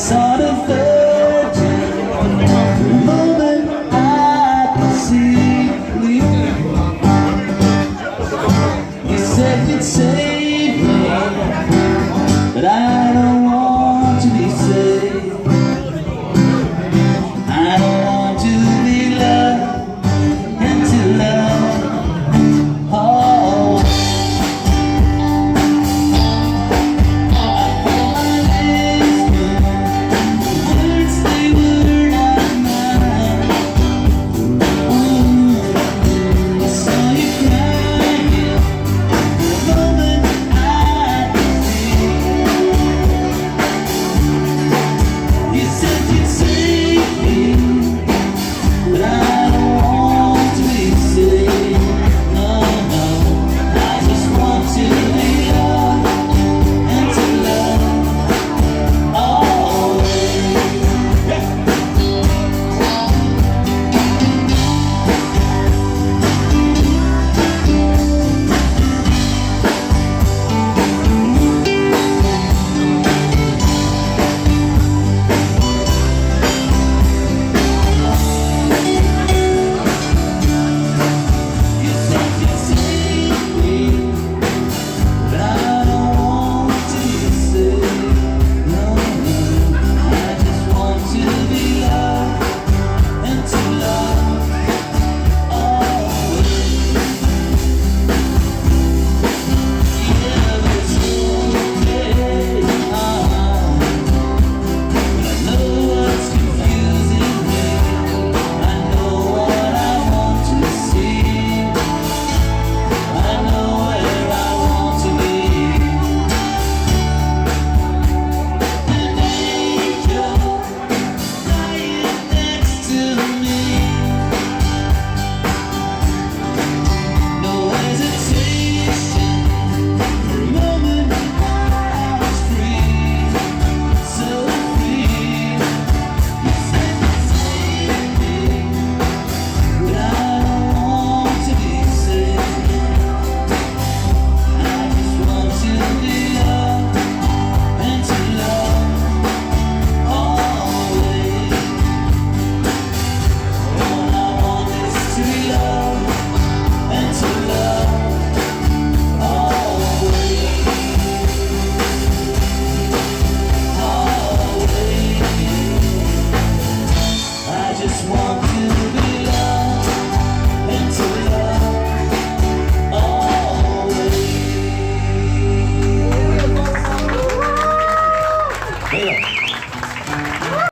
saw the virgin the moment I could see you. You said you'd save me, but I don't want to be saved. I don't want to be loved and to love. Oh, I just want to be